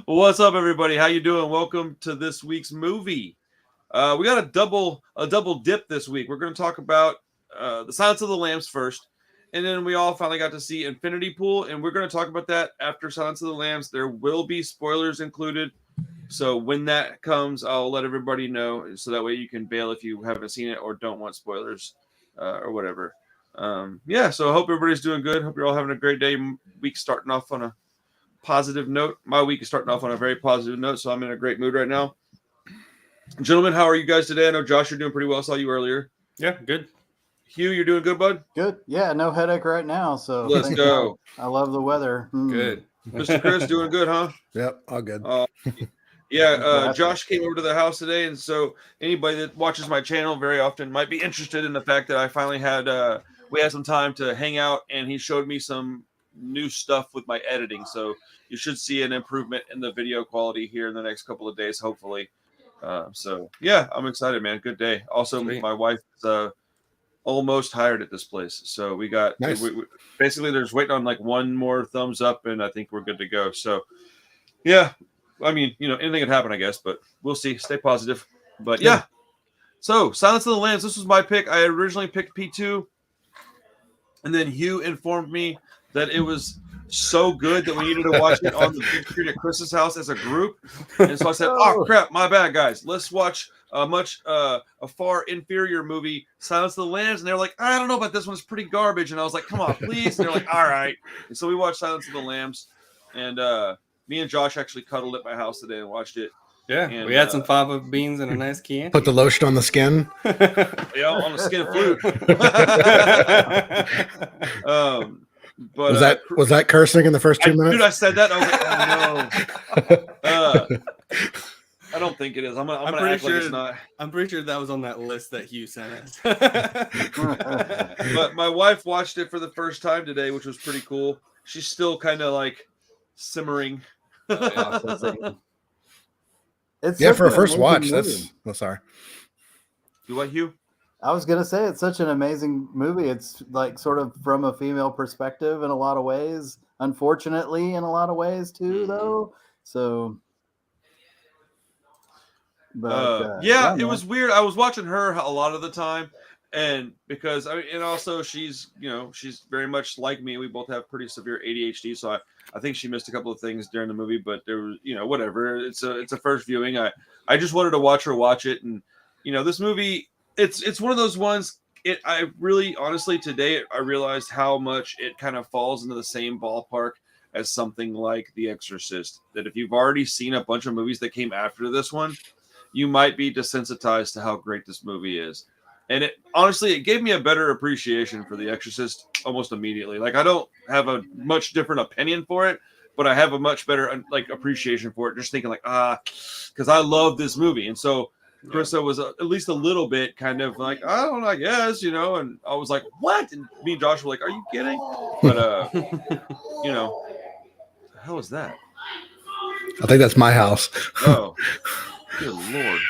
What's up, everybody? How you doing? Welcome to this week's movie. We got a double dip this week. We're going to talk about the Silence of the Lambs first, and then we all finally got to see Infinity Pool, and we're going to talk about that after Silence of the Lambs. There will be spoilers included, so when that comes, I'll let everybody know, so that way you can bail if you haven't seen it or don't want spoilers or whatever. Yeah, so I hope everybody's doing good. Hope you're all having a great day. Week starting off on a positive note. My week is starting off on a very positive note, so I'm in a great mood right now. Gentlemen, how are you guys today? I know, Josh, you're doing pretty well. I saw you earlier. Yeah, good. Hugh, you're doing good, bud? Good. Yeah, no headache right now. So let's go. I love the weather. Good. Mr. Chris, doing good, huh? Yep, all good. Yeah, Josh came over to the house today, and so anybody that watches my channel very often might be interested in the fact that I finally had we had some time to hang out, and he showed me some new stuff with my editing. So you should see an improvement in the video quality here in the next couple of days, hopefully. So yeah, I'm excited, man. Good day. Also, Sweet. My wife is almost hired at this place, so we got Nice. we basically there's waiting on like one more thumbs up, and I think we're good to go. So yeah, I mean, anything can happen, I guess, but we'll see. Stay positive. But yeah. So Silence of the Lambs, this was my pick. I originally picked P2, and then Hugh informed me that it was so good that we needed to watch it on the big screen at Chris's house as a group. And so I said, oh crap, my bad, guys. Let's watch a far inferior movie, Silence of the Lambs. And they were like, I don't know about this one. It's pretty garbage. And I was like, come on, please. And they're like, all right. And so we watched Silence of the Lambs. And me and Josh actually cuddled at my house today and watched it. Yeah, and, we had some fava beans and a nice can. Put the lotion on the skin. Yeah, on the skin of flute. But was that cursing in the first 2 minutes? Dude, I said that. I was like, oh no. I don't think it is. I'm gonna pretty act sure like it's not. I'm pretty sure that was on that list that Hugh sent us. But my wife watched it for the first time today, which was pretty cool. She's still kind of like simmering. It's Yeah, such for a an first amazing watch. movie. Sorry. You what, Hugh? I was gonna say it's such an amazing movie. It's like sort of from a female perspective in a lot of ways. Unfortunately, in a lot of ways too, though. So, but yeah, it was weird. I was watching her a lot of the time, and because and also she's very much like me. We both have pretty severe ADHD, so I think she missed a couple of things during the movie, but there was whatever. It's a first viewing. I just wanted to watch her watch it, and this movie. It's one of those ones. I really honestly today I realized how much it kind of falls into the same ballpark as something like The Exorcist. That if you've already seen a bunch of movies that came after this one, you might be desensitized to how great this movie is. And it gave me a better appreciation for The Exorcist almost immediately. Like I don't have a much different opinion for it, but I have a much better appreciation for it. Just thinking because I love this movie, and so. Krista was at least a little bit kind of like, I don't know, I guess, and I was like, what? And me and Josh were like, are you kidding? But, the hell is that? I think that's my house. Oh, good Lord.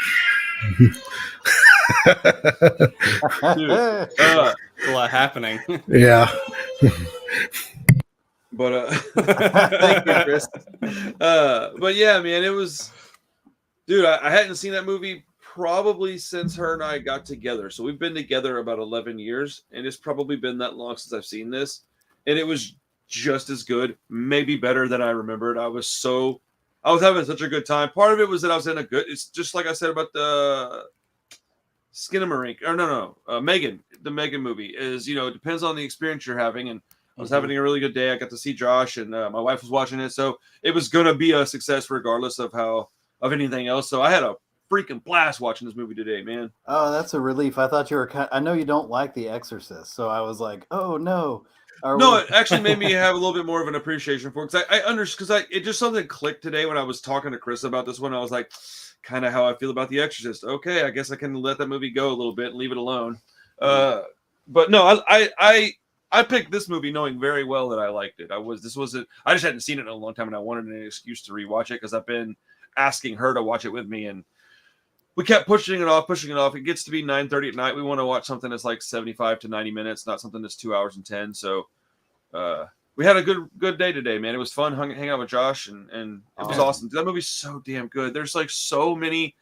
Dude, a lot happening. Yeah. But, thank you, Chris. But yeah, man, it was, dude, I hadn't seen that movie probably since her and I got together. So we've been together about 11 years, and it's probably been that long since I've seen this. And it was just as good, maybe better than I remembered. I was having such a good time. Part of it was that I was it's just like I said about the Skinamarink, or Megan, the Megan movie is, it depends on the experience you're having. And I was having a really good day. I got to see Josh, and my wife was watching it. So it was going to be a success regardless of anything else. So I had a freaking blast watching this movie today, man. Oh, that's a relief. I thought you were I know you don't like The Exorcist, so I was like, oh no. It actually made me have a little bit more of an appreciation for it, because I understand, because it just something clicked today when I was talking to Chris about this one. I was like, kind of how I feel about The Exorcist. Okay, I guess I can let that movie go a little bit and leave it alone. But no, I picked this movie knowing very well that I liked it. I just hadn't seen it in a long time, and I wanted an excuse to rewatch it because I've been asking her to watch it with me, and we kept pushing it off. It gets to be 9:30 at night. We want to watch something that's like 75 to 90 minutes, not something that's 2 hours and 10. So we had a good day today, man. It was fun hanging out with Josh, and it was awesome. That movie's so damn good. There's like so many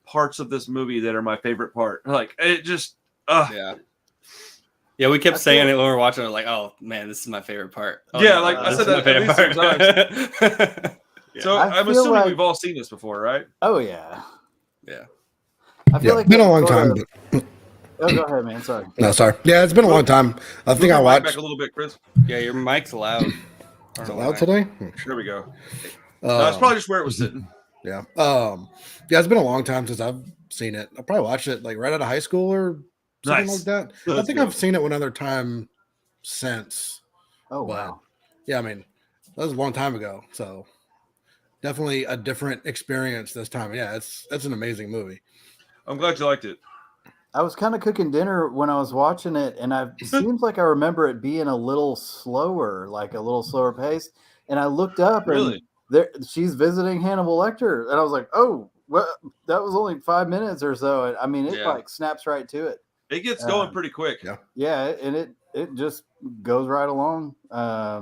parts of this movie that are my favorite part. Like it just, yeah. We kept saying it when we were watching it. Like, oh man, this is my favorite part. Oh, yeah, no, like I said that my at least favorite sometimes. part. So I'm feel assuming like- we've all seen this before, right? Oh yeah. Yeah. I feel like been a it's long sort time. of- But, Oh, go ahead, man. Sorry. no, sorry. Yeah, it's been a long time. I Move think I your mic watched. back a little bit, Chris. Yeah, your mic's loud. Is it loud today? There we go. No, it's probably just where it was sitting. Yeah. Yeah, it's been a long time since I've seen it. I probably watched it like right out of high school or something Nice. like that. I That's think good. I've seen it one other time since. Oh But wow. yeah, I mean, that was a long time ago. So definitely a different experience this time. Yeah, it's an amazing movie. I'm glad you liked it. I was kind of cooking dinner when I was watching it, and it seems like I remember it being a little slower, like a little slower pace. And I looked up, and she's visiting Hannibal Lecter, and I was like, "Oh, well, that was only 5 minutes or so." And I mean, it like snaps right to it. It gets going pretty quick. Yeah, and it just goes right along.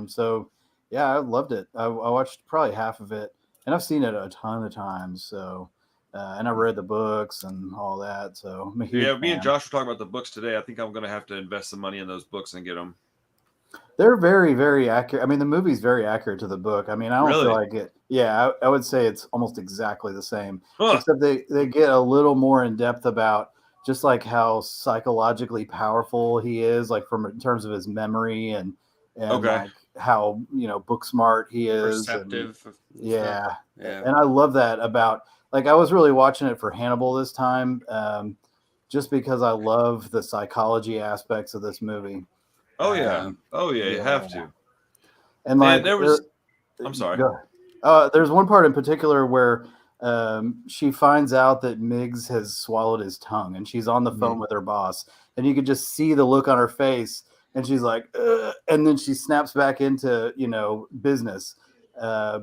So yeah, I loved it. I watched probably half of it, and I've seen it a ton of times. So. And I read the books and all that. So I'm a huge me fan. and Josh were talking about the books today. I think I'm going to have to invest some money in those books and get them. They're very, very accurate. I mean, the movie's very accurate to the book. I mean, I don't feel like it. Yeah, I would say it's almost exactly the same, except they get a little more in depth about just like how psychologically powerful he is, like in terms of his memory and like how book smart he is. Perceptive. Yeah, and I love that about. Like I was really watching it for Hannibal this time, just because I love the psychology aspects of this movie. Oh yeah, you have to. And like there was, I'm sorry. There's one part in particular where she finds out that Miggs has swallowed his tongue, and she's on the phone with her boss, and you could just see the look on her face, and she's like, ugh, and then she snaps back into business.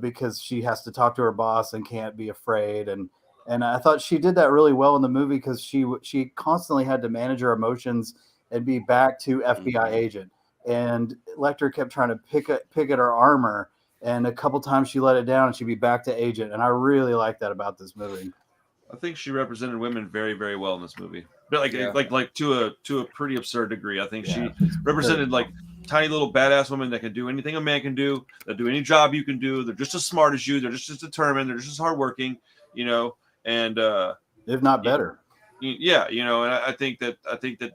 Because she has to talk to her boss and can't be afraid, and I thought she did that really well in the movie because she constantly had to manage her emotions and be back to FBI agent, and Lecter kept trying to pick at her armor, and a couple times she let it down and she'd be back to agent, and I really like that about this movie. I think she represented women very, very well in this movie, but like to a pretty absurd degree. I think she represented like tiny little badass women that can do anything a man can do, that do any job you can do. They're just as smart as you. They're just as determined. They're just as hardworking, and if not better. Yeah, and I think that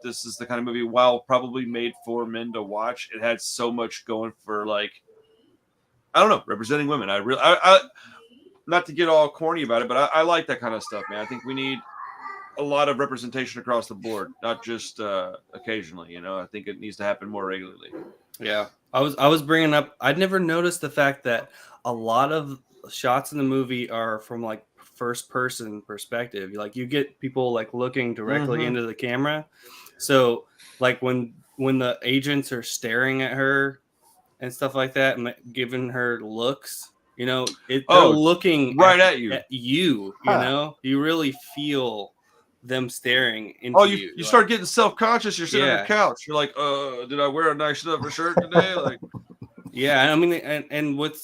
this is the kind of movie, while probably made for men to watch, it had so much going for, like, I don't know, representing women. I not to get all corny about it, but I like that kind of stuff, man. I think we need a lot of representation across the board, not just occasionally. I think it needs to happen more regularly. Yeah, I was bringing up. I'd never noticed the fact that a lot of shots in the movie are from like first person perspective. Like you get people like looking directly into the camera. So like when the agents are staring at her and stuff like that, and giving her looks. They're looking right at you. You really feel them staring into you. You start getting self-conscious. You're sitting on the couch. You're like, did I wear a nice enough shirt today? Like, yeah. I mean, and with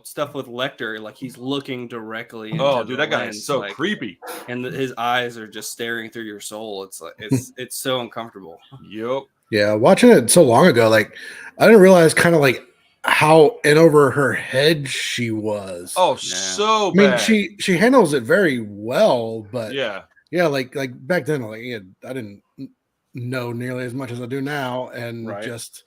stuff with Lecter, like he's looking directly. Into that guy is so creepy, and his eyes are just staring through your soul. It's like it's so uncomfortable. Yep. Yeah, watching it so long ago, like I didn't realize kind of like how in over her head she was. So bad. I mean, she handles it very well, but yeah, like back then, like I didn't know nearly as much as I do now, and just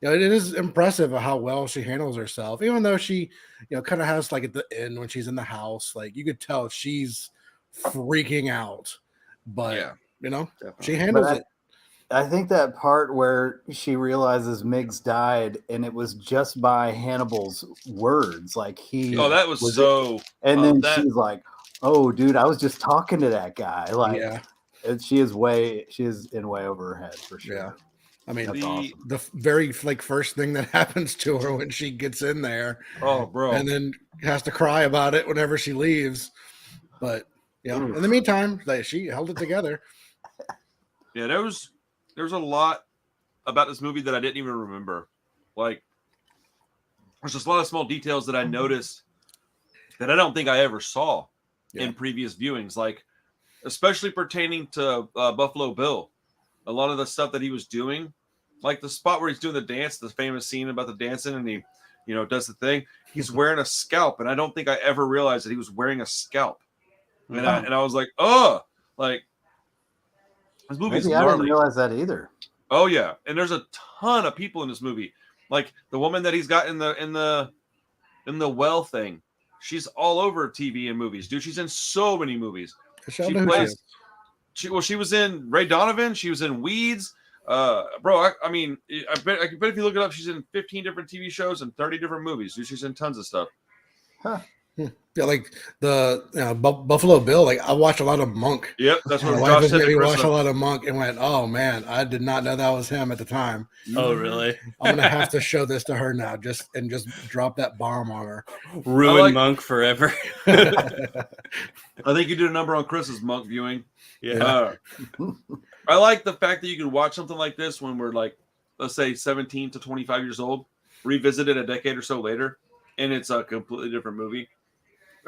it is impressive how well she handles herself, even though she kind of has like at the end when she's in the house, like you could tell she's freaking out, but she handles it. I think that part where she realizes Miggs died, and it was just by Hannibal's words, like he. Oh, that was so. And then she's like, "Oh, dude, I was just talking to that guy." Like, she is in way over her head for sure. Yeah, I mean, awesome. The very first thing that happens to her when she gets in there. Oh, bro, and then has to cry about it whenever she leaves. But in the meantime, she held it together. Yeah, there's a lot about this movie that I didn't even remember. Like, there's just a lot of small details that I noticed that I don't think I ever saw in previous viewings, like especially pertaining to Buffalo Bill. A lot of the stuff that he was doing, like the spot where he's doing the dance, the famous scene about the dancing, and he, does the thing. He's wearing a scalp, and I don't think I ever realized that he was wearing a scalp. And I was like, oh, like this movie is Maybe I didn't gnarly. realize that either. Oh yeah, and there's a ton of people in this movie. Like the woman that he's got in the well thing. She's all over TV and movies, dude. She's in so many movies. She plays. She was in Ray Donovan. She was in Weeds. Bro, I mean, I bet if you look it up, she's in 15 different TV shows and 30 different movies. Dude, she's in tons of stuff. Huh. Yeah, like the Buffalo Bill. Like I watched a lot of Monk. Yep, that's what my wife made me watch a lot of Monk and went, "Oh man, I did not know that was him at the time." Oh really? I'm gonna have to show this to her now. Just drop that bomb on her. Ruin Monk forever. I think you did a number on Chris's Monk viewing. Yeah. I like the fact that you can watch something like this when we're like, let's say 17 to 25 years old, revisit it a decade or so later, and it's a completely different movie.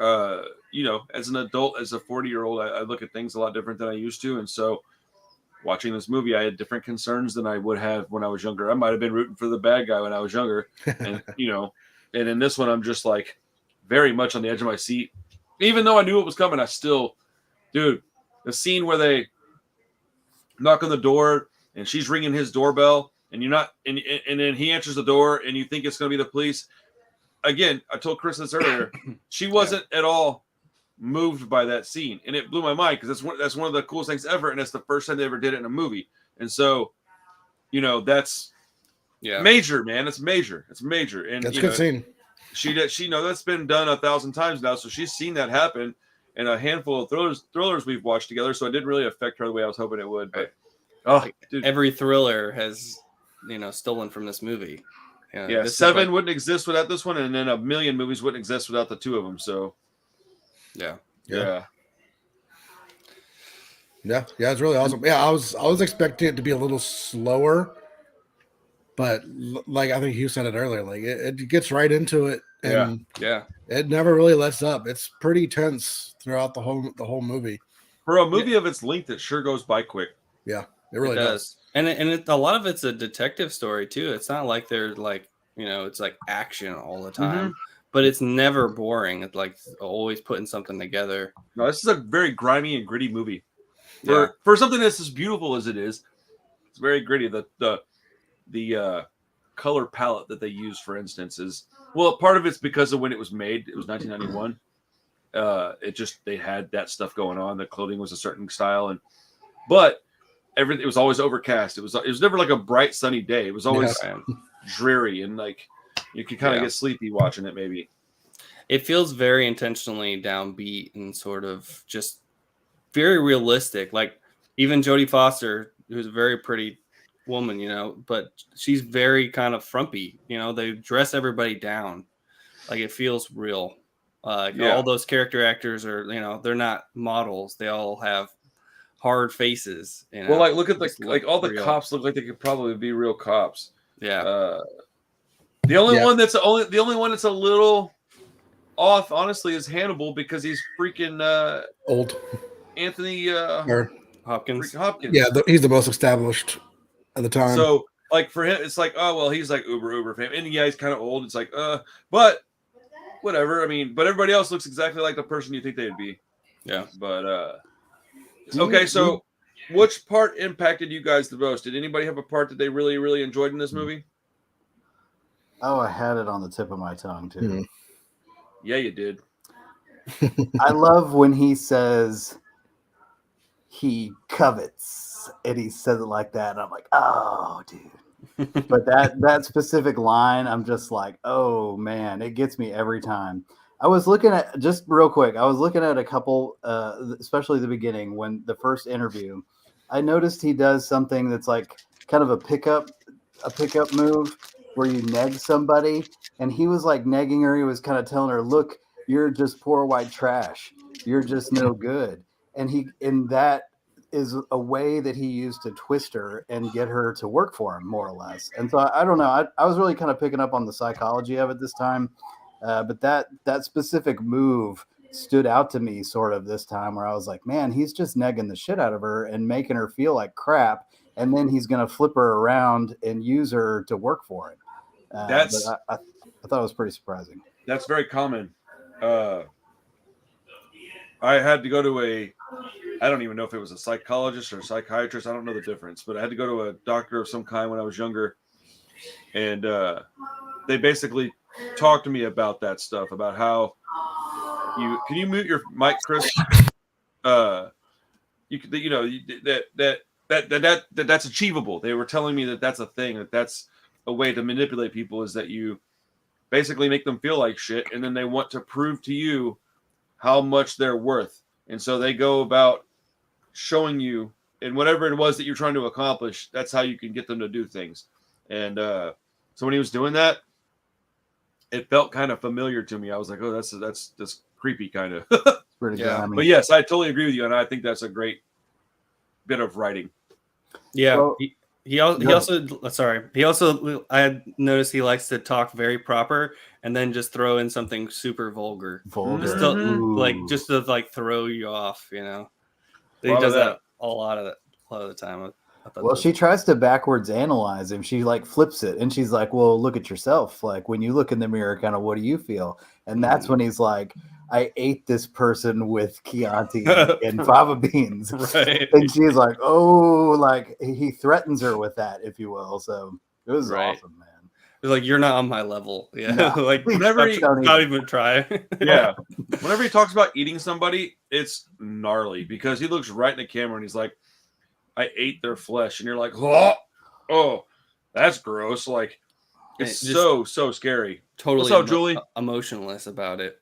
As an adult, as a 40-year-old, I look at things a lot different than I used to. And so watching this movie, I had different concerns than I would have when I was younger. I might have been rooting for the bad guy when I was younger. And, and in this one, I'm just like very much on the edge of my seat. Even though I knew it was coming, I still, dude, the scene where they knock on the door and she's ringing his doorbell and you're not, and then he answers the door and you think it's going to be the police. Again, I told Chris this earlier. She wasn't at all moved by that scene, and it blew my mind because that's one of the coolest things ever, and it's the first time they ever did it in a movie. And so, that's major, man. It's major. It's major. And that's a good scene. She that's been done 1,000 times now, so she's seen that happen in a handful of thrillers we've watched together. So it didn't really affect her the way I was hoping it would. But dude. Every thriller has stolen from this movie. Yeah, Seven wouldn't exist without this one, and then a million movies wouldn't exist without the two of them. So, yeah, it's really awesome. Yeah, I was expecting it to be a little slower, but like I think you said it earlier, like it gets right into it, and it never really lets up. It's pretty tense throughout the whole movie. For a movie of its length, it sure goes by quick. Yeah, it really does. And a lot of it's a detective story too. It's not like they're like, it's like action all the time, but it's never boring. It's like always putting something together. No, this is a very grimy and gritty movie. For something that's as beautiful as it is, it's very gritty. The color palette that they use, for instance, is part of it's because of when it was made. It was 1991. They had that stuff going on. The clothing was a certain style, but everything, it was always overcast. It was never like a bright sunny day. It was always dreary, and like you could kind of get sleepy watching it. Maybe it feels very intentionally downbeat and sort of just very realistic. Like even Jodie Foster, who's a very pretty woman, but she's very kind of frumpy. They dress everybody down. Like it feels real. All those character actors are, they're not models. They all have hard faces. Well, like look at all the cops look like they could probably be real cops. Yeah. The only one that's a little off, honestly, is Hannibal because he's freaking old. Anthony Hopkins. Hopkins. Yeah, he's the most established at the time. So like for him, it's like, oh well, he's like uber fam, and he's kind of old. It's like but whatever. I mean, but everybody else looks exactly like the person you think they'd be. Yeah. But okay, so which part impacted you guys the most? Did anybody have a part that they really, really enjoyed in this movie? Oh, I had it on the tip of my tongue, too. Mm-hmm. Yeah, you did. I love when he says he covets, and he says it like that, and I'm like, oh, dude. But that specific line, I'm just like, oh, man, it gets me every time. I was looking at, just real quick, a couple, especially the beginning, when the first interview, I noticed he does something that's like kind of a pickup move where you neg somebody, and he was like negging her. He was kind of telling her, look, you're just poor white trash. You're just no good. And that is a way that he used to twist her and get her to work for him, more or less. And so I don't know. I was really kind of picking up on the psychology of it this time, but that specific move stood out to me sort of this time, where I was like, man, he's just negging the shit out of her and making her feel like crap, and then he's going to flip her around and use her to work for him. I thought it was pretty surprising. That's very common. I had to go to I don't even know if it was a psychologist or a psychiatrist. I don't know the difference, but I had to go to a doctor of some kind when I was younger. And they basically talked to me about that stuff, about how can you mute your mic, Chris? That's achievable. They were telling me that that's a thing, that's a way to manipulate people, is that you basically make them feel like shit, and then they want to prove to you how much they're worth. And so they go about showing you, and whatever it was that you're trying to accomplish, that's how you can get them to do things. And so when he was doing that, it felt kind of familiar to me. I was like, oh, that's creepy kind of. Pretty yeah. But yes, I totally agree with you, and I think that's a great bit of writing. Yeah. Well, he also I had noticed he likes to talk very proper and then just throw in something super vulgar. Just to throw you off, you know. He does that a lot of the time. Well, she tries to backwards analyze him. She like flips it, and she's like, well, look at yourself. Like, when you look in the mirror, kind of, what do you feel? And that's when he's like, I ate this person with Chianti and fava beans. Right. And she's like, oh, like he threatens her with that, if you will. So it was awesome, man. It's like, you're not on my level. Yeah. No. Like, whenever not even try. Yeah. Whenever he talks about eating somebody, it's gnarly, because he looks right in the camera and he's like, I ate their flesh. And you're like, oh, that's gross. Like, it's so scary. Totally. What's up, Julie? Emotionless about it.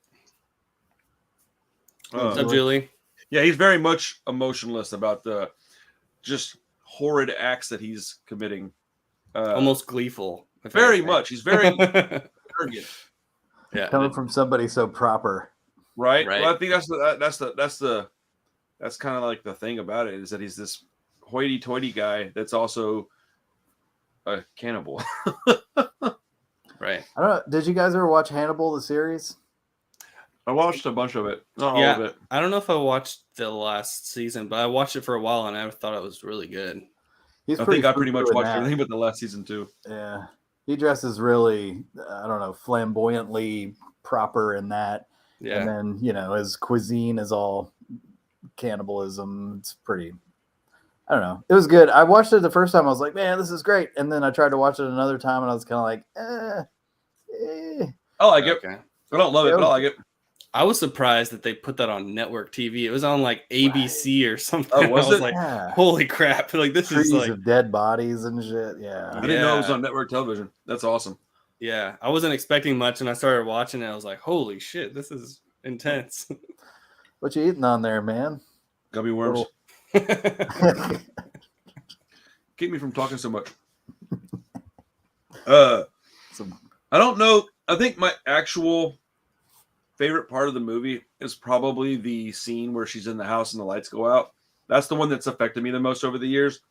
What's up, Julie? Yeah, he's very much emotionless about the just horrid acts that he's committing. Almost gleeful. Very much. He's very arrogant. Yeah, coming from somebody so proper. Right. Well, I think that's kind of like the thing about it, is that he's this hoity-toity guy that's also a cannibal. Right. I don't know. Did you guys ever watch Hannibal, the series? I watched a bunch of it. Not all of it. I don't know if I watched the last season, but I watched it for a while and I thought it was really good. I think I pretty much watched everything but the last season too. Yeah. He dresses really, I don't know, flamboyantly proper in that. Yeah. And then, his cuisine is all cannibalism. It's pretty, I don't know. It was good. I watched it the first time. I was like, man, this is great. And then I tried to watch it another time and I was kind of like, I like it. Okay. I don't love it, but I like it. I was surprised that they put that on network TV. It was on like ABC or something. Oh, was I was it? like, holy crap. Like, this Trees is like of dead bodies and shit. Yeah. I didn't know it was on network television. That's awesome. Yeah. I wasn't expecting much, and I started watching it. I was like, holy shit, this is intense. What you eating on there, man? Gummy worms. Keep me from talking so much. I don't know. I think my actual favorite part of the movie is probably the scene where she's in the house and the lights go out. That's the one that's affected me the most over the years.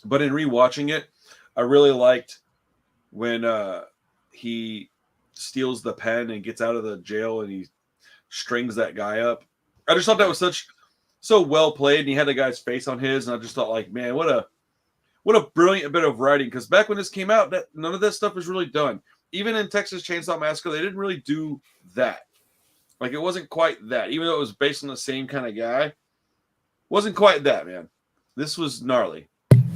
But in rewatching it, I really liked when he steals the pen and gets out of the jail and he strings that guy up. I just thought that was so well played, and he had the guy's face on his, and I just thought, like, man, what a brilliant bit of writing. Because back when this came out, none of that stuff was really done. Even in Texas Chainsaw Massacre, they didn't really do that. Like, it wasn't quite that. Even though it was based on the same kind of guy, wasn't quite that, man. This was gnarly.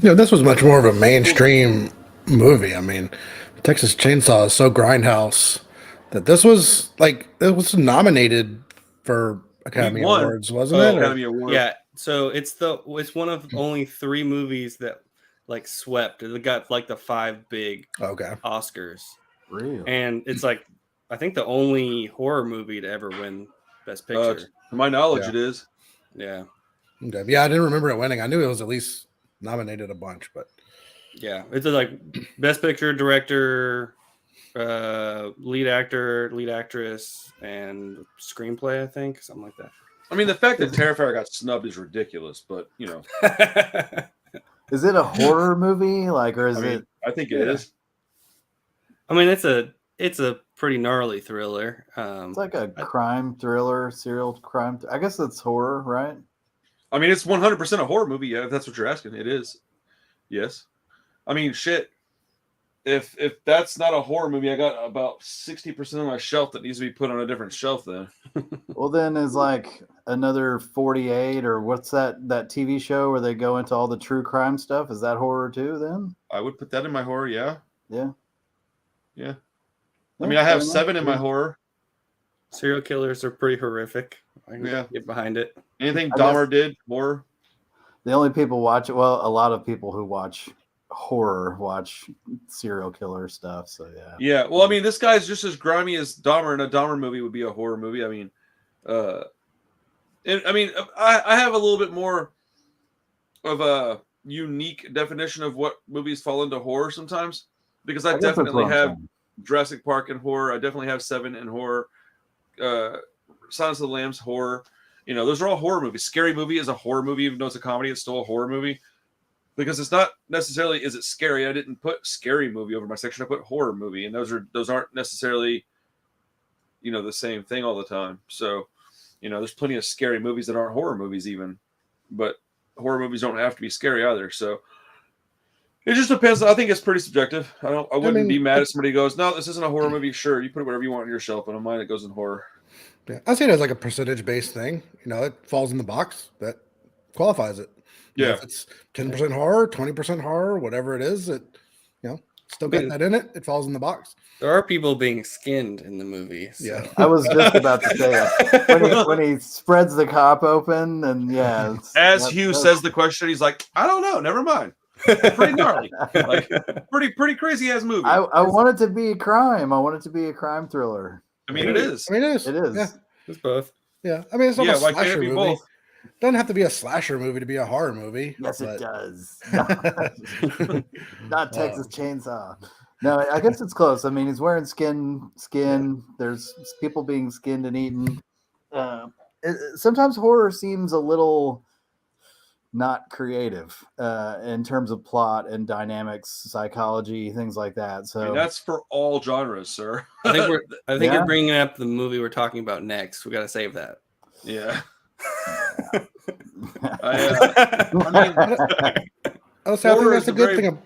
Yeah, this was much more of a mainstream movie. I mean, Texas Chainsaw is so grindhouse that this was like, it was nominated for Academy Awards, wasn't it? Academy Awards. Yeah. So it's one of only 3 movies that like swept. It got like the 5 big Oscars. Really? And it's like, I think the only horror movie to ever win Best Picture. To my knowledge, it is. Yeah. Okay. Yeah, I didn't remember it winning. I knew it was at least nominated a bunch, but yeah, it's like Best Picture, Director, lead actor, lead actress, and screenplay. I think something like that. I mean, the fact that Terrifier got snubbed is ridiculous, but you know. Is it a horror movie? Like, or is it? I think it is. I mean, it's a pretty gnarly thriller. It's like a crime thriller, serial crime. I guess it's horror, right? I mean, it's 100% a horror movie. Yeah, if that's what you're asking, it is. Yes. I mean, shit. If that's not a horror movie, I got about 60% of my shelf that needs to be put on a different shelf. Then. Well, then is like another 48 or what's that TV show where they go into all the true crime stuff? Is that horror too? Then I would put that in my horror. Yeah. Yeah. Yeah. I mean, I have 7 in my horror. Serial killers are pretty horrific. I can get behind it. Anything Dahmer did, horror. The only people watch it. Well, a lot of people who watch horror watch serial killer stuff. So yeah. Yeah. Well, I mean, this guy's just as grimy as Dahmer, and a Dahmer movie would be a horror movie. I mean, I have a little bit more of a unique definition of what movies fall into horror sometimes, because I definitely have Jurassic Park in horror. I definitely have 7 in horror. Silence of the Lambs horror. You know, those are all horror movies. Scary Movie is a horror movie, even though it's a comedy. It's still a horror movie because it's not necessarily is it scary. I didn't put scary movie over my section. I put horror movie, and those aren't necessarily, you know, the same thing all the time. So, you know, there's plenty of scary movies that aren't horror movies even, but horror movies don't have to be scary either. So it just depends. I think it's pretty subjective. I wouldn't be mad if somebody goes, no, this isn't a horror movie. Sure, you put whatever you want on your shelf, but on mine it goes in horror. Yeah, I see it as like a percentage-based thing. You know, it falls in the box that qualifies it. Yeah, if it's 10% horror, 20% horror, whatever it is, it still got that in it. It falls in the box. There are people being skinned in the movie. So. Yeah, I was just about to say it. When he spreads the cop open, and as Hugh says the question, he's like, I don't know, never mind. Pretty gnarly, like pretty crazy ass movie. I want it to be crime. I want it to be a crime thriller. I mean, it is. It is. Yeah, it's both. Yeah, I mean, it's not a why can't slasher it be movie. both? Doesn't have to be a slasher movie to be a horror movie. Yes, it does. Not Texas Chainsaw. No, I guess it's close. I mean, he's wearing skin. There's people being skinned and eaten. Sometimes horror seems a little not creative in terms of plot and dynamics, psychology, things like that. So I mean, that's for all genres, sir. I think you're bringing up the movie we're talking about next. We got to save that. Yeah. I think that's a good thing.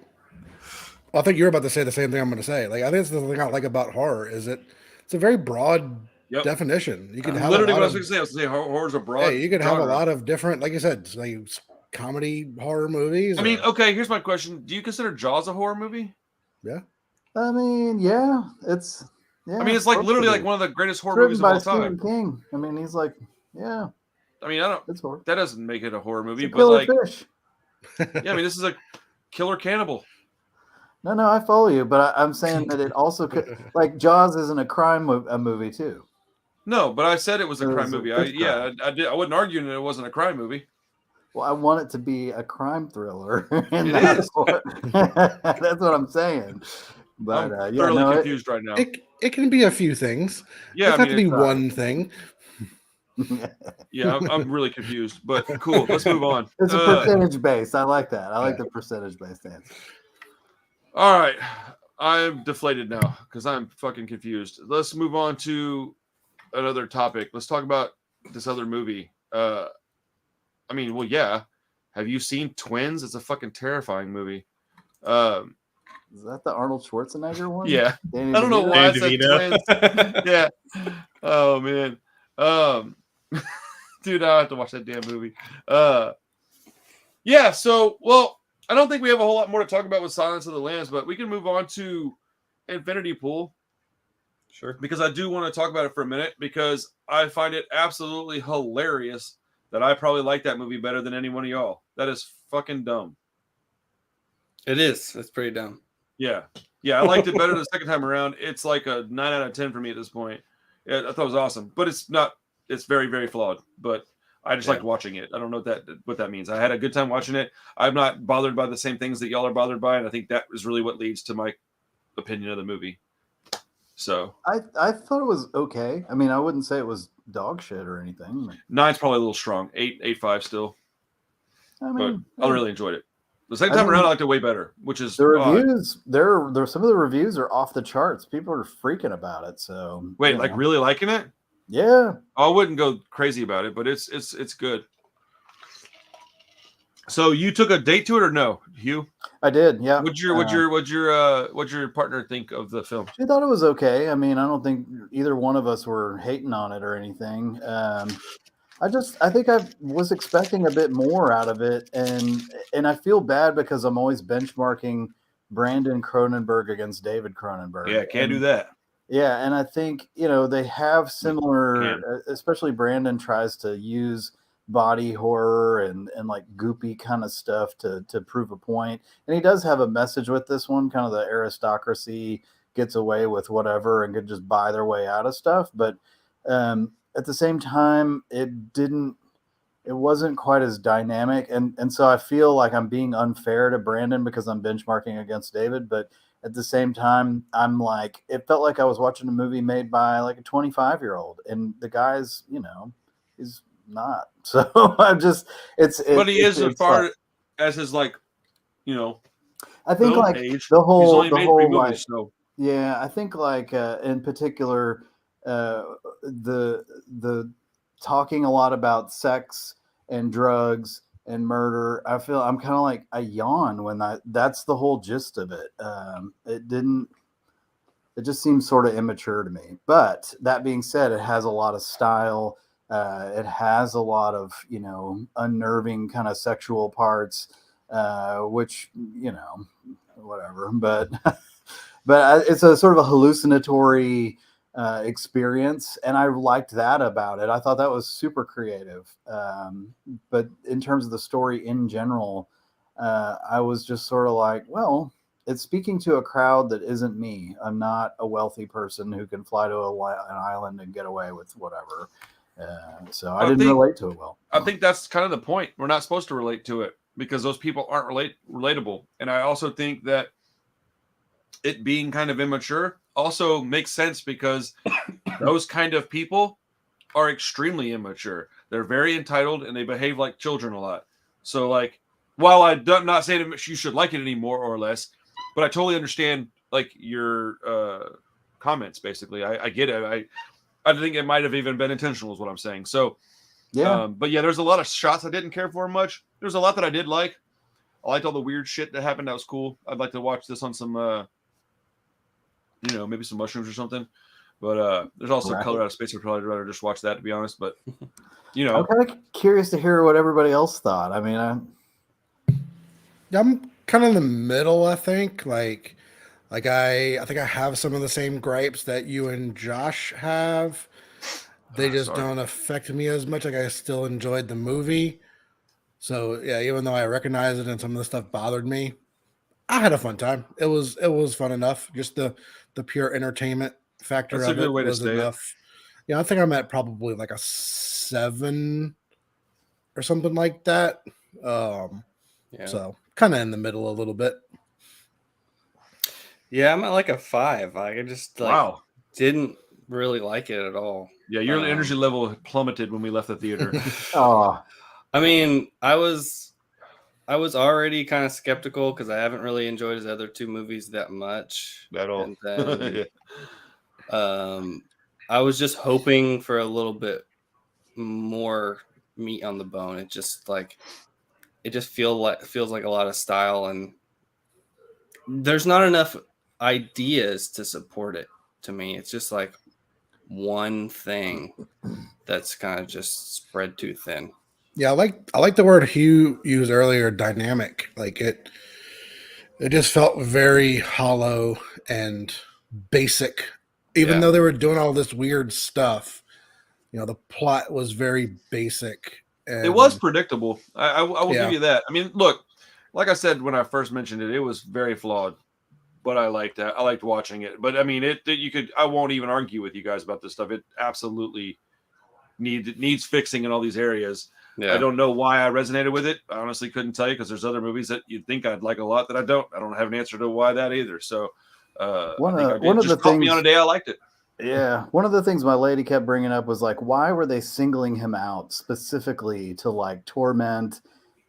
I think you're about to say the same thing I'm going to say. Like, I think it's the thing I like about horror is it's a very broad definition. You can have literally what I was going to say. I was going to say horror is a broad. Yeah, you can have a lot of different, like you said, like comedy horror movies. I mean, okay. Here's my question: do you consider Jaws a horror movie? Yeah. I mean, yeah, it's. Yeah, I mean, it's like literally like one of the greatest horror movies of all time. King. I mean, he's like, yeah. I mean, I don't. It's horror. That doesn't make it a horror movie, it's a but like, fish. Yeah, I mean, this is a killer cannibal. No, I follow you, but I'm saying that it also could, like, Jaws isn't a crime movie too. No, but I said it was a crime movie. I did. I wasn't arguing that it wasn't a crime movie. Well, I want it to be a crime thriller. It is. That's what I'm saying. But I'm thoroughly confused right now. It can be a few things. Yeah, it doesn't have to be one thing. Yeah, I'm really confused, but cool. Let's move on. It's a percentage base. I like that. I like the percentage based answer. All right, I'm deflated now because I'm fucking confused. Let's move on to another topic. Let's talk about this other movie. I mean, well, yeah. Have you seen Twins? It's a fucking terrifying movie. Is that the Arnold Schwarzenegger one? Yeah. I don't know why I said Twins. Yeah. Oh man. Dude, I have to watch that damn movie. Yeah. So, well, I don't think we have a whole lot more to talk about with Silence of the Lambs, but we can move on to Infinity Pool. Sure. Because I do want to talk about it for a minute because I find it absolutely hilarious that I probably like that movie better than any one of y'all. That is fucking dumb. It is. It's pretty dumb. Yeah. Yeah, I liked it better the second time around. It's like a 9 out of 10 for me at this point. Yeah, I thought it was awesome. But it's not, it's very, very flawed. But I just liked watching it. I don't know what that means. I had a good time watching it. I'm not bothered by the same things that y'all are bothered by. And I think that is really what leads to my opinion of the movie. So I thought it was okay. I mean, I wouldn't say it was dog shit or anything. 9's probably a little strong. 8.5 still. I mean, But I really enjoyed it. The second I time mean, around, I liked it way better, which is the odd. reviews. There, some of the reviews are off the charts. People are freaking about it. So Wait, like really liking it? Yeah, I wouldn't go crazy about it, but it's good. So you took a date to it or no, Hugh? I did. Yeah. What'd your partner think of the film? She thought it was okay. I mean, I don't think either one of us were hating on it or anything. I think I was expecting a bit more out of it, and I feel bad because I'm always benchmarking Brandon Cronenberg against David Cronenberg. Yeah, can't do that. Yeah, and I think they have similar, especially Brandon tries to use body horror and like goopy kind of stuff to prove a point, and he does have a message with this one. Kind of the aristocracy gets away with whatever and could just buy their way out of stuff, but at the same time, it wasn't quite as dynamic, and so I feel like I'm being unfair to Brandon because I'm benchmarking against David, but at the same time, I'm like, it felt like I was watching a movie made by like a 25-year-old, and the guy's, he's not. So I'm just, but he is as far as his I think like age. the whole, He's only made 3 movies, so yeah, I think like in particular, the talking a lot about sex and drugs and murder. I feel I'm kind of like I yawn when that's the whole gist of it. It just seems sort of immature to me. But that being said, it has a lot of style. It has a lot of, unnerving kind of sexual parts, which, whatever. But it's a sort of a hallucinatory experience, and I liked that about it. I thought that was super creative. But in terms of the story in general, I was just sort of like, well, it's speaking to a crowd that isn't me. I'm not a wealthy person who can fly to an island and get away with whatever. So I didn't relate to it well. I think that's kind of the point. We're not supposed to relate to it because those people aren't relatable. And I also think that it being kind of immature also makes sense because those kind of people are extremely immature. They're very entitled and they behave like children a lot. So like, while I'm not saying you should like it anymore or less, but I totally understand like your comments. Basically, I get it. I think it might have even been intentional, is what I'm saying. So, yeah. But yeah, there's a lot of shots I didn't care for much. There's a lot that I did like. I liked all the weird shit that happened. That was cool. I'd like to watch this on some, maybe some mushrooms or something. But there's also Color Out of Space. I'd probably rather just watch that, to be honest. But I'm kind of curious to hear what everybody else thought. I mean, I'm kind of in the middle. I think I think I have some of the same gripes that you and Josh have. They just don't affect me as much. Like I still enjoyed the movie. So yeah, even though I recognize it and some of the stuff bothered me, I had a fun time. It was fun enough. Just the pure entertainment factor of it was enough. Yeah, I think I'm at probably like a 7 or something like that. So kind of in the middle a little bit. Yeah, I'm at like a 5. I just didn't really like it at all. Yeah, your energy level plummeted when we left the theater. Oh, I mean, I was already kind of skeptical because I haven't really enjoyed his other 2 movies that much at all. And then, I was just hoping for a little bit more meat on the bone. It just feels like a lot of style, and there's not enough ideas to support it. To me, it's just like one thing that's kind of just spread too thin. Yeah, I like the word Hugh used earlier, dynamic. Like it just felt very hollow and basic. Even though they were doing all this weird stuff, the plot was very basic. And it was predictable. I will give you that. I mean, look, like I said when I first mentioned it, it was very flawed, but I liked that. I liked watching it. But I mean, I won't even argue with you guys about this stuff. It absolutely needs fixing in all these areas. Yeah. I don't know why I resonated with it. I honestly couldn't tell you because there's other movies that you'd think I'd like a lot that I don't. I don't have an answer to why that either. So, One I think I of did. the Just caught me things on a day I liked it. Yeah, one of the things my lady kept bringing up was like, why were they singling him out specifically to like torment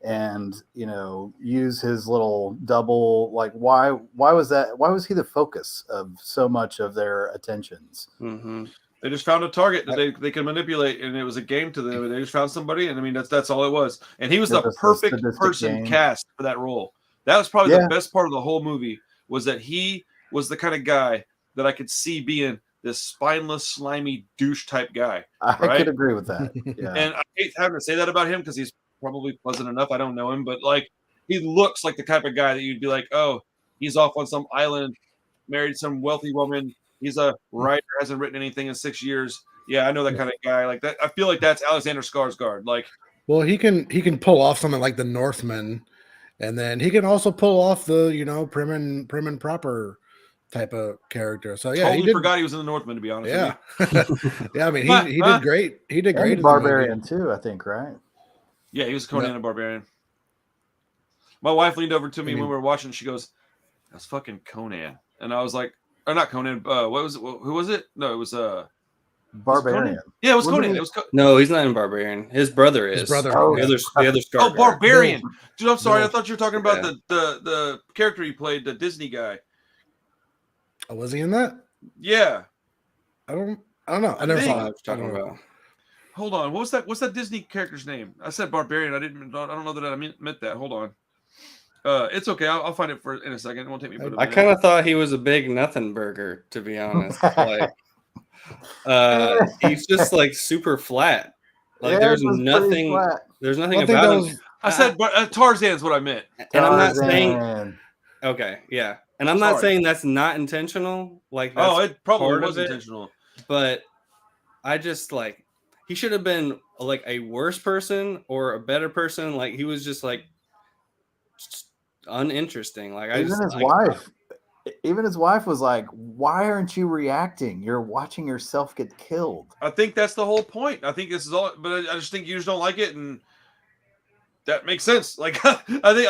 and use his little double? Like, why was that? Why was he the focus of so much of their attentions? Mm-hmm. They just found a target that they could manipulate, and it was a game to them. And they just found somebody, and I mean that's all it was. And he was the perfect person cast for that role. That was probably the best part of the whole movie, was that he was the kind of guy that I could see being this spineless, slimy douche type guy. I could agree with that. Yeah. And I hate having to say that about him because he's probably pleasant enough. I don't know him, but like he looks like the type of guy that you'd be like, oh, he's off on some island, married some wealthy woman. He's a writer, hasn't written anything in 6 years. Yeah, I know that kind of guy. Like that, I feel like that's Alexander Skarsgård. Like, well, he can pull off something like the Northman, and then he can also pull off the prim and proper type of character. So yeah, totally forgot he was in the Northman, to be honest. Yeah, yeah. I mean, he did great. He did great. Barbarian too, I think, right? Yeah, he was Conan the Barbarian. My wife leaned over to me when we were watching. She goes, "That's fucking Conan," and I was like, "Or not Conan? What was it? Who was it? No, it was Barbarian. Yeah, it was Conan. It was no, he's not in Barbarian. His brother is. His brother. Oh, the other Skarsgård. Oh, Barbarian. Dude, I'm sorry. I thought you were talking about the character he played, the Disney guy. Oh, was he in that? Yeah. I don't know. I never saw what you're talking about. Hold on. What's that Disney character's name? I said Barbarian. I don't know that I meant that. Hold on. It's okay. I'll find it in a second. It won't take me. I kind of thought he was a big nothing burger, to be honest. Like, he's just like super flat. Like there's nothing. There's nothing about him. I said Tarzan is what I meant. And I'm not saying. Okay, yeah, and I'm not saying that's not intentional. Like, that's it probably was intentional. But I just like he should have been like a worse person or a better person. Like he was just like uninteresting. Like even his wife was like, "Why aren't you reacting? You're watching yourself get killed." I think that's the whole point. I think this is all, but I just think you just don't like it, and that makes sense. Like I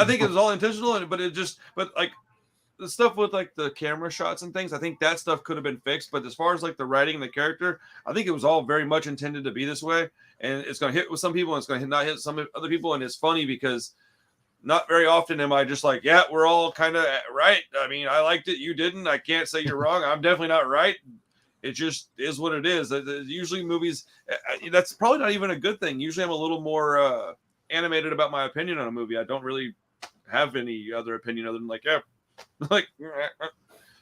think it was all intentional, but like the stuff with like the camera shots and things, I think that stuff could have been fixed. But as far as like the writing and the character, I think it was all very much intended to be this way, and it's going to hit with some people, and it's going to not hit some other people, and it's funny because not very often am I just like, yeah, we're all kind of right. I mean, I liked it, you didn't. I can't say you're wrong. I'm definitely not right. It just is what it is. Usually movies, that's probably not even a good thing. Usually I'm a little more animated about my opinion on a movie. I don't really have any other opinion other than like, yeah, like,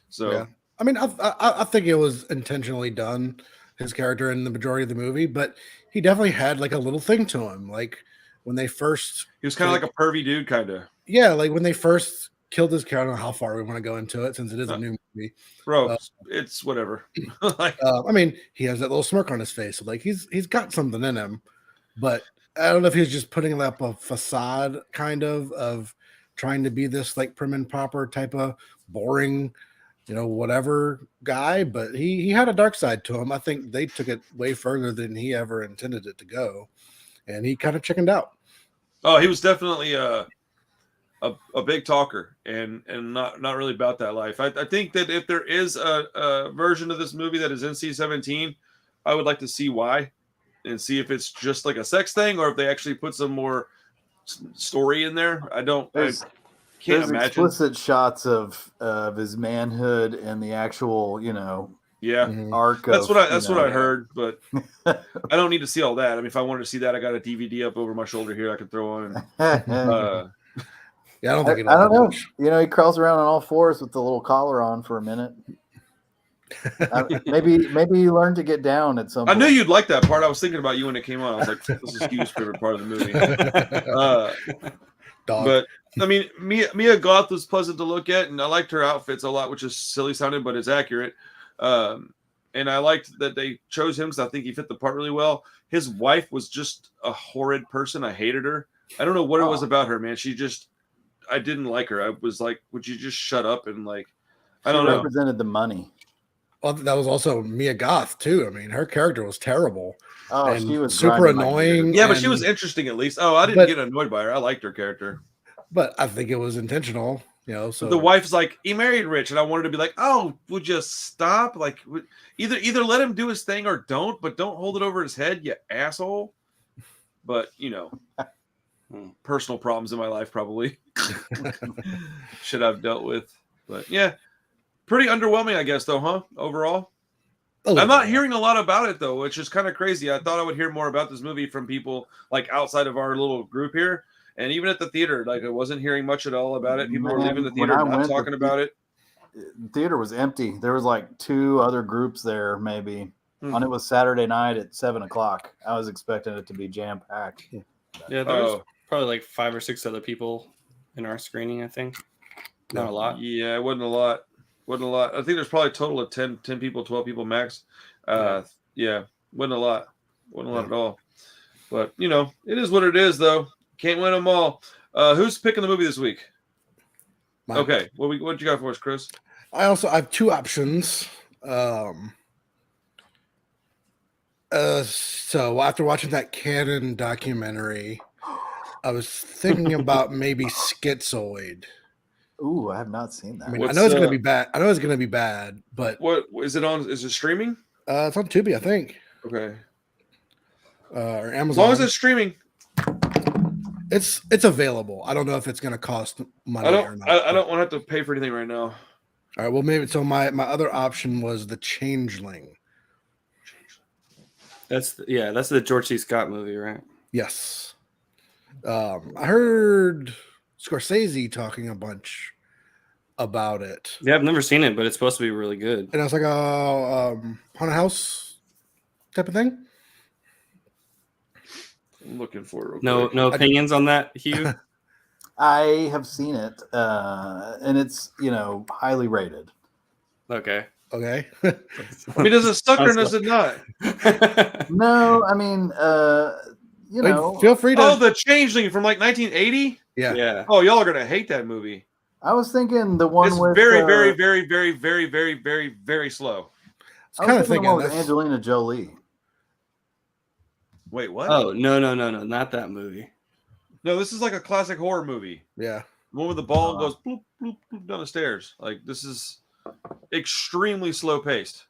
so. Yeah. I mean, I think it was intentionally done, his character in the majority of the movie, but he definitely had like a little thing to him. Like when they first, he was kind of like a pervy dude, kind of. Yeah, like when they first killed his character. I don't know how far we want to go into it since it is a new movie. Bro, it's whatever. Like, I mean, he has that little smirk on his face. So like he's got something in him, but I don't know if he's just putting up a facade kind of trying to be this like prim and proper type of boring, whatever guy, but he had a dark side to him. I think they took it way further than he ever intended it to go, and he kind of chickened out. Oh, he was definitely a big talker and not really about that life. I think that if there is a version of this movie that is NC-17, I would like to see why and see if it's just like a sex thing or if they actually put some more story in there. I can't imagine. Explicit shots of his manhood and the actual, arc. That's what I heard, but I don't need to see all that. I mean, if I wanted to see that, I got a DVD up over my shoulder here I can throw on. Yeah, I don't think. I don't know. Much. He crawls around on all fours with the little collar on for a minute. Maybe you learn to get down at some point. I knew you'd like that part. I was thinking about you when it came on. I was like, this is Hugh's favorite part of the movie. But I mean, Mia Goth was pleasant to look at, and I liked her outfits a lot, which is silly sounding, but it's accurate. And I liked that they chose him because I think he fit the part really well. His wife was just a horrid person. I hated her. I don't know what it was about her, man. I didn't like her. I was like, would you just shut up and like, I don't know. Represented the money. Well, that was also Mia Goth too. I mean, her character was terrible. Oh, and she was super annoying. Yeah, but she was interesting at least. Oh, I didn't get annoyed by her. I liked her character. But I think it was intentional. So the wife's like, he married rich, and I wanted to be like, oh, would you stop? Like, either let him do his thing or don't, but don't hold it over his head, you asshole. But personal problems in my life probably should have dealt with. But yeah, pretty underwhelming, I guess, though, huh? Overall, I'm not hearing a lot about it though, which is kind of crazy. I thought I would hear more about this movie from people like outside of our little group here, and even at the theater, like I wasn't hearing much at all about it. People were leaving the theater not talking about it. The theater was empty. There was like 2 other groups there, maybe. And it was Saturday night at 7:00. I was expecting it to be jam packed. Yeah, there was probably like 5 or 6 other people in our screening. I think not a lot. Yeah, it wasn't a lot. Wasn't a lot. I think there's probably a total of 10 people, 12 people max. Yeah, wasn't a lot. Wasn't a lot at all. But, it is what it is, though. Can't win them all. Who's picking the movie this week? Mine. Okay, what you got for us, Chris? I have 2 options. So after watching that Canon documentary, I was thinking about maybe Schizoid. Ooh, I have not seen that. I mean, I know it's gonna be bad. I know it's gonna be bad, but what is it on? Is it streaming? It's on Tubi, I think. Okay. Or Amazon. As long as it's streaming, it's available. I don't know if it's gonna cost money or not. I don't want to have to pay for anything right now. All right. Well, maybe. So my other option was The Changeling. That's the George C. Scott movie, right? Yes. I heard Scorsese talking a bunch about it. Yeah, I've never seen it, but it's supposed to be really good. And I was like, haunted house type of thing. I'm looking for it. No opinions on that, Hugh? I have seen it, and it's highly rated. Okay. Okay. I mean, does it suck or does it not? No, I mean, feel free to. Oh, The Changeling from like 1980. Yeah. Oh, y'all are gonna hate that movie. I was thinking the one It's with very, very, very, very, very, very, very, very slow. I was thinking the one with Angelina Jolie. Wait, what? Oh, no, not that movie. No, this is like a classic horror movie. Yeah. The one with the ball goes bloop, bloop, bloop down the stairs. Like, this is extremely slow paced.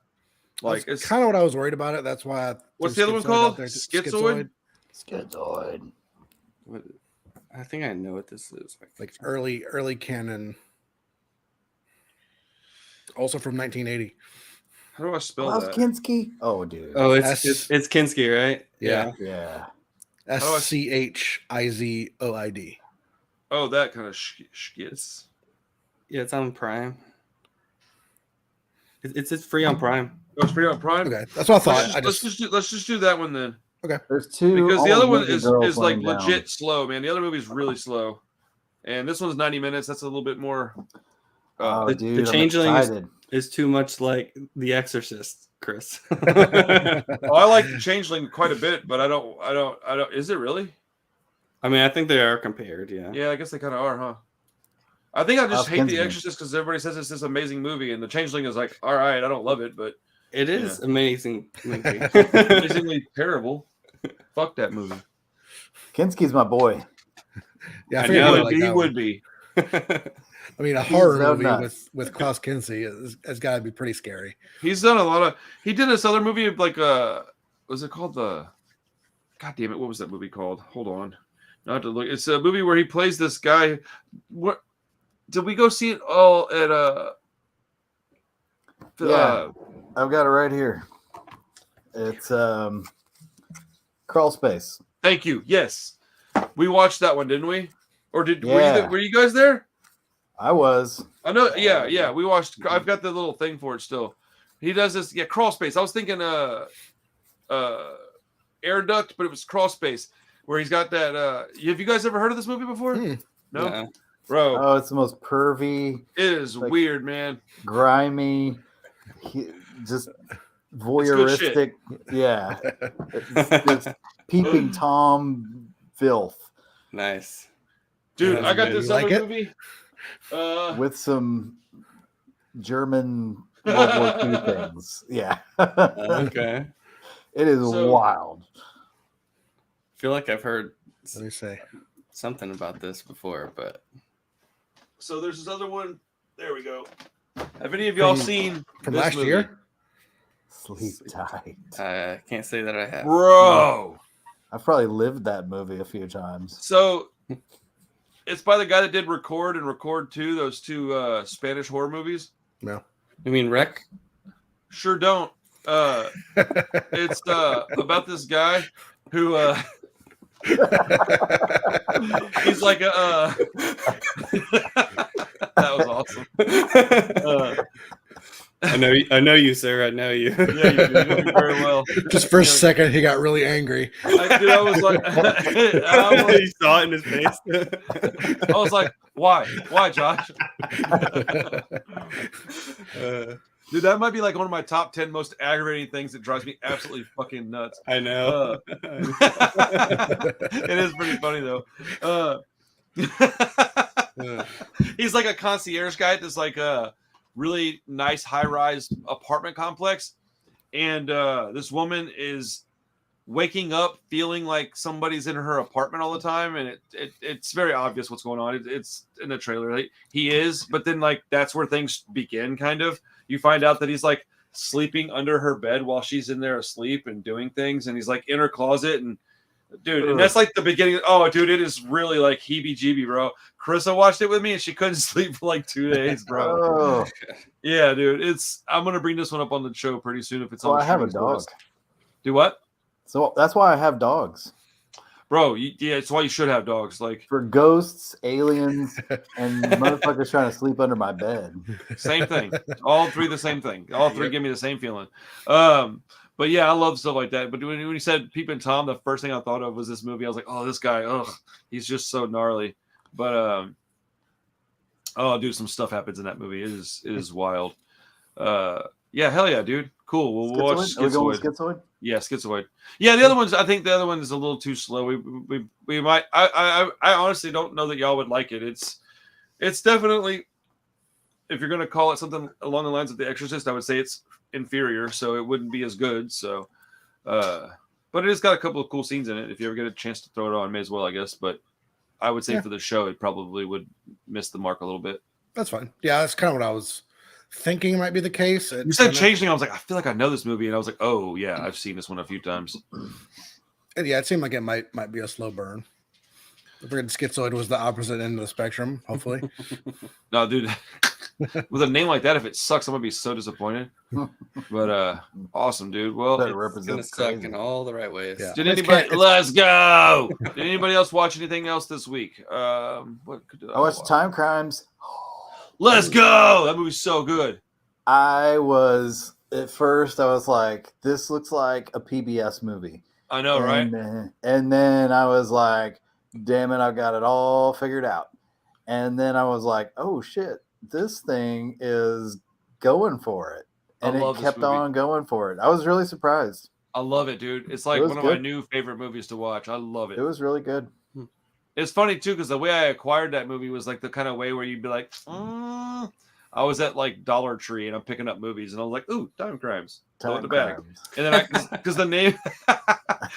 Like, it's kind of what I was worried about it. That's why what's the other one called? Schizoid? Schizoid. What? I think I know what this is. Like early canon. Also from 1980. How do I spell that? Kinski? Oh, dude. Oh, it's Kinski, right? Yeah. Yeah. SCHIZOID. Oh, that kind of skits. Yeah, it's on Prime. It's free on Prime. Oh, it's free on Prime. Okay, that's what I thought. Let's just do that one then. Okay. There's 2 because the other one is like down. legit slow, man. The other movie's really slow, and this one's 90 minutes. That's a little bit more. Dude, the Changeling is too much like The Exorcist, Chris. I like The Changeling quite a bit, but I don't. Is it really? I mean, I think they are compared. Yeah. Yeah, I guess they kind of are, huh? I think I just hate The Exorcist because everybody says it's this amazing movie, and The Changeling is like, all right, I don't love it, but it is amazing movie. Amazingly terrible. Fuck that movie. Kinski's my boy. Yeah, I know he would be. I mean, a horror movie with Klaus Kinski has got to be pretty scary. He's done a lot of. He did this other movie like was it called the? God damn it! What was that movie called? Hold on, I have to look. It's a movie where he plays this guy. What did we go see it all at? Yeah, I've got it right here. It's Crawl Space. Thank you. Yes, we watched that one, didn't we? Or were you guys there? I was. I know. Yeah. We watched. I've got the little thing for it still. He does this. Yeah, Crawl Space. I was thinking Air Duct, but it was Crawl Space where he's got that. Have you guys ever heard of this movie before? No, yeah. Bro. Oh, it's the most pervy. It is like, weird, man. Grimy. Just voyeuristic. Yeah. It's just peeping Tom filth. Nice. Dude, I got this other movie. With some German World War II things. Yeah. Okay. It is wild. I feel like I've heard What do you say? something about this before, but So there's this other one. There we go. Have any of y'all seen from this last movie? year? Sleep Tight. I can't say that I have. Bro. I've probably lived that movie a few times. So it's by the guy that did Record and Record 2, those two Spanish horror movies. No. You mean Wreck? Sure don't. It's about this guy who he's like a that was awesome. I know you, sir. I know you. Yeah, you do very well. Just for a second, he got really angry. I was like, You saw it in his face. I was like, why? Why, Josh? Dude, that might be like one of my top 10 most aggravating things that drives me absolutely fucking nuts. I know. It is pretty funny though. He's like a concierge guy at this like really nice high-rise apartment complex, and this woman is waking up feeling like somebody's in her apartment all the time, and it's very obvious what's going on. It's in the trailer. Like, he is, but then like that's where things begin. Kind of, you find out that he's like sleeping under her bed while she's in there asleep and doing things, and he's like in her closet, and dude, and that's like the beginning. Oh, dude, it is really like heebie-jeebie, bro. Carissa watched it with me, and she couldn't sleep for like 2 days, bro. Oh. Yeah, dude, I'm gonna bring this one up on the show pretty soon if it's on. I have a dog. Do what? So that's why I have dogs. Bro, yeah, it's why you should have dogs. Like, For ghosts, aliens, and motherfuckers trying to sleep under my bed. same thing. All three the same thing. All three give me the same feeling. But yeah, I love stuff like that. But when you said Peepin' Tom, the first thing I thought of was this movie. I was like, oh, this guy, he's just so gnarly. But oh, dude, some stuff happens in that movie. It is wild. Yeah, hell yeah, dude. Cool. We'll watch Schizoid? Are we going with Schizoid. Schizoid? Yeah, Schizoid. Yeah, the other ones. I think the other one is a little too slow. We might. I honestly don't know that y'all would like it. It's definitely, if you're gonna call it something along the lines of The Exorcist, I would say it's inferior, so it wouldn't be as good. So, but it has got a couple of cool scenes in it. If you ever get a chance to throw it on, may as well, I guess. But I would say for the show, it probably would miss the mark a little bit. That's fine. Yeah, that's kind of what I was thinking might be the case. You said Changeling. I was like, I feel like I know this movie, and I was like, oh yeah, I've seen this one a few times. And yeah, it seemed like it might be a slow burn. I figured Schizoid was the opposite end of the spectrum. Hopefully, no, dude. With a name like that, if it sucks, I'm gonna be so disappointed. But awesome, dude. Well, it's gonna suck in all the right ways. Yeah. Did anybody? Let's go. Did anybody else watch anything else this week? What could I watched Time Crimes. Let's go. That movie's so good. At first, I was like, this looks like a PBS movie. I know, right? And then I was like, damn it, I've got it all figured out. And then I was like, oh shit, this thing is going for it. And it kept on going for it. I was really surprised. I love it, dude. It's like one of my new favorite movies to watch. I love it. It was really good. It's funny too, because the way I acquired that movie was like the kind of way where you'd be like, I was at like Dollar Tree and I'm picking up movies and I was like, ooh, Time Crimes. Throw it in the bag. And then because the name,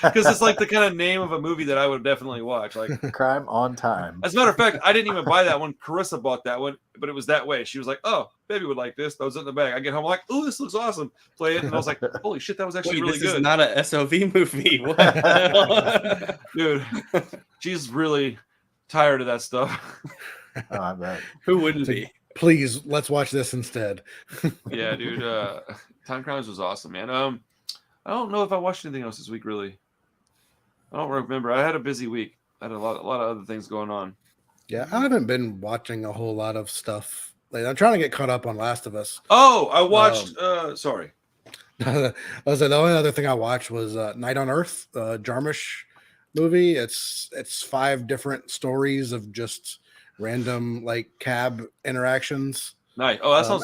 because it's like the kind of name of a movie that I would definitely watch. Like Crime on Time. As a matter of fact, I didn't even buy that one. Carissa bought that one, but it was that way. She was like, oh, baby would like this. Throws it in the bag. I get home, I'm like, ooh, this looks awesome. Play it. And I was like, holy shit, that was actually really good. This is not a SOV movie. What? Dude, she's really tired of that stuff. Oh, I bet. Who wouldn't be? Please, let's watch this instead. Yeah, dude. Time Crimes was awesome, man. I don't know if I watched anything else this week, really. I don't remember. I had a busy week. I had a lot of other things going on. Yeah, I haven't been watching a whole lot of stuff. Like, I'm trying to get caught up on Last of Us. Oh, I watched. Sorry. I was like, the only other thing I watched was Night on Earth, Jarmusch movie. It's 5 different stories of just random like cab interactions. Nice. Oh, that sounds.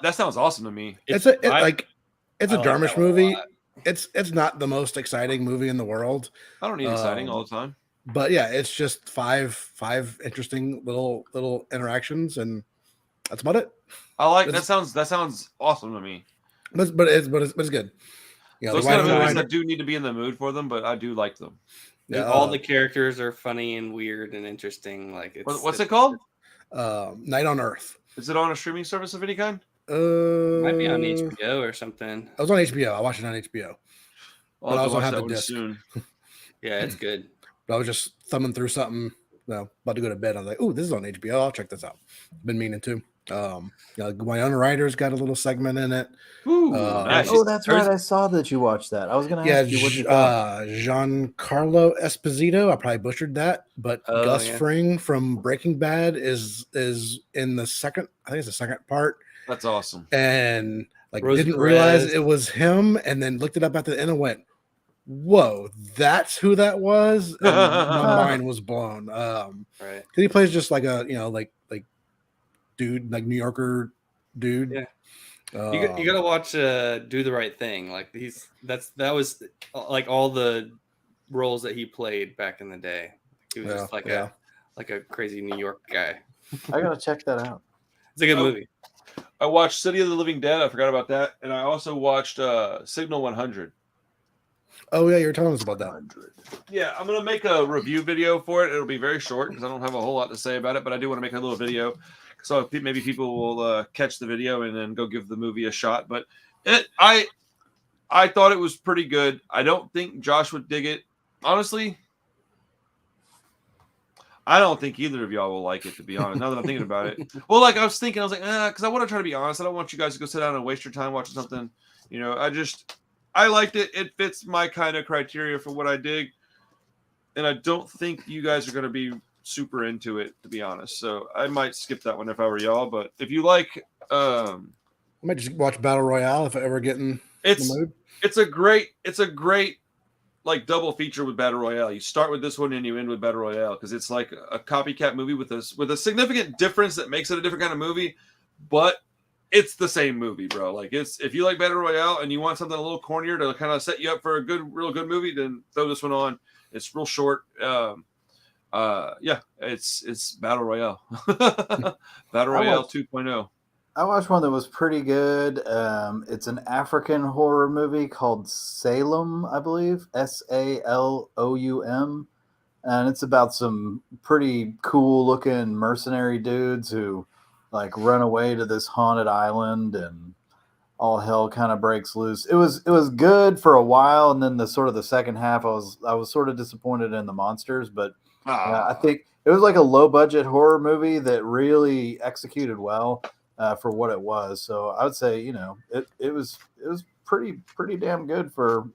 That sounds awesome to me. It's a Jarmusch movie. It's not the most exciting movie in the world. I don't need exciting all the time. But yeah, it's just five interesting little interactions, and that's about it. I like that. Sounds awesome to me. But it's good. Yeah, those kind of movies that do need to be in the mood for them, but I do like them. Yeah, all the characters are funny and weird and interesting. Like, what's it called? Night on Earth. Is it on a streaming service of any kind? Might be on HBO or something. I was on HBO. I watched it on HBO. I'll have to watch that one disc soon. Yeah, it's good. But I was just thumbing through something, about to go to bed. I was like, "Oh, this is on HBO. I'll check this out." Been meaning to. Winona Ryder's got a little segment in it. Ooh, nice. Oh, that's right. I saw that you watched that. I was going to ask you what you thought. Giancarlo Esposito. I probably butchered that, but Gus Fring from Breaking Bad is in the second. I think it's the second part. That's awesome. And Rose didn't Perez. realize it was him, and then looked it up at the end and went, "Whoa, that's who that was!" And my mind was blown. Right. Because he plays just like a dude, like New Yorker dude. Yeah. You gotta watch Do the Right Thing. Like that was like all the roles that he played back in the day. He was just like a crazy New York guy. I gotta check that out. It's a good movie. I watched City of the Living Dead. I forgot about that, and I also watched Signal 100. Oh yeah, you were telling us about that. Yeah, I'm gonna make a review video for it. It'll be very short because I don't have a whole lot to say about it, but I do want to make a little video, so maybe people will catch the video and then go give the movie a shot. But I thought it was pretty good. I don't think Josh would dig it. Honestly, I don't think either of y'all will like it, to be honest, now that I'm thinking about it. Well, I was like, because I want to try to be honest. I don't want you guys to go sit down and waste your time watching something. I liked it. It fits my kind of criteria for what I dig. And I don't think you guys are going to be super into it, to be honest. So I might skip that one if I were y'all. But if you like... I might just watch Battle Royale if I ever get in the mood. It's a great double feature with Battle Royale. You start with this one and you end with Battle Royale because it's like a copycat movie with a significant difference that makes it a different kind of movie, but it's the same movie, bro. Like if you like Battle Royale and you want something a little cornier to kind of set you up for a real good movie, then throw this one on. It's real short. It's Battle Royale. Battle Royale 2.0. I watched one that was pretty good. It's an African horror movie called Salem, I believe. Saloum. And it's about some pretty cool looking mercenary dudes who run away to this haunted island and all hell kind of breaks loose. It was good for a while, and then the second half I was sort of disappointed in the monsters, but I think it was like a low budget horror movie that really executed well. For what it was, so I would say it was pretty damn good for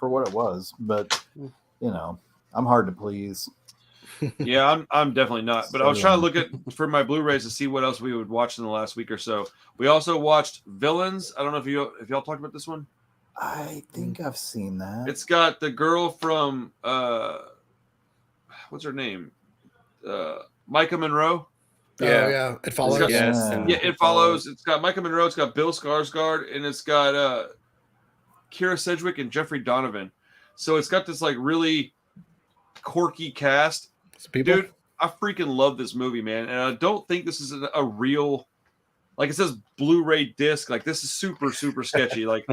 what it was, but I'm hard to please. Yeah, I'm definitely not. But I was trying to look for my Blu-rays to see what else we would watch in the last week or so. We also watched Villains. I don't know if y'all talked about this one. I think I've seen that. It's got the girl from what's her name? Micah Monroe. Yeah. It Follows. It Follows. It's got Micah Monroe. It's got Bill Skarsgård, and it's got Kira Sedgwick and Jeffrey Donovan. So it's got this really quirky cast. Dude, I freaking love this movie, man. And I don't think this is a real, it says Blu-ray disc. This is super, super sketchy. What's up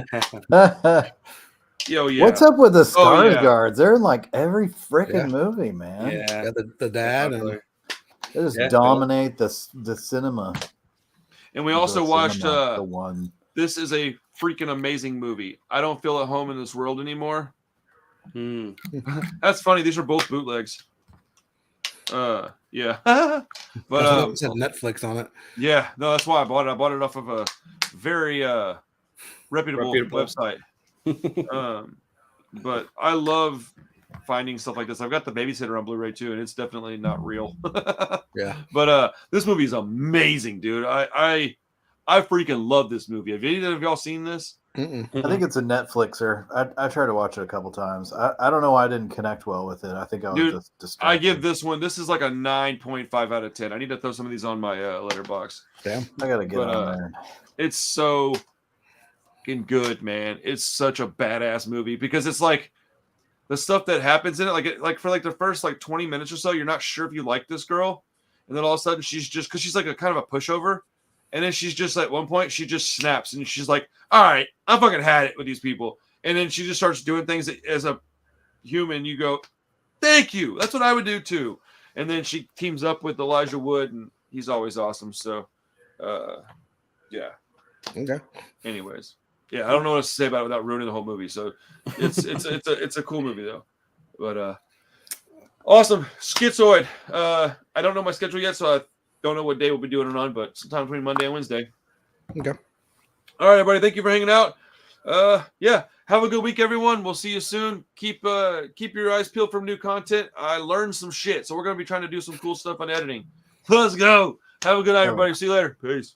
with the Skarsgårds? They're in every freaking movie, man. Yeah, the dad and they just dominate the cinema. And we also watched the one. This is a freaking amazing movie. I don't feel at home in this world anymore. That's funny. These are both bootlegs. Yeah. But it said Netflix on it. Yeah, no, that's why I bought it. I bought it off of a very reputable website. But I love finding stuff like this. I've got The Babysitter on Blu-ray too, and it's definitely not real. Yeah. But this movie is amazing, dude. I freaking love this movie. Have any of y'all seen this? I think it's a Netflixer. I tried to watch it a couple times. I don't know why I didn't connect well with it. I think I was just distracted. I give this one. This is like a 9.5 out of 10. I need to throw some of these on my letterbox. Damn, I gotta get on there. It's so fucking good, man. It's such a badass movie because it's the stuff that happens in it. For the first 20 minutes or so, you're not sure if you like this girl, and then all of a sudden she's just because she's a kind of a pushover. And then she's just at one point, she just snaps and she's like, all right, I fucking had it with these people. And then she just starts doing things that, as a human, you go, thank you. That's what I would do too. And then she teams up with Elijah Wood. And he's always awesome. So, yeah. Okay. Anyways, yeah, I don't know what else to say about it without ruining the whole movie. So, it's a cool movie though. But awesome, Schizoid. I don't know my schedule yet, so I don't know what day we'll be doing it on, but sometime between Monday and Wednesday. Okay. All right, everybody. Thank you for hanging out. Yeah, have a good week, everyone. We'll see you soon. Keep your eyes peeled for new content. I learned some shit, so we're gonna be trying to do some cool stuff on editing. Let's go. Have a good night, everybody. See you later. Peace.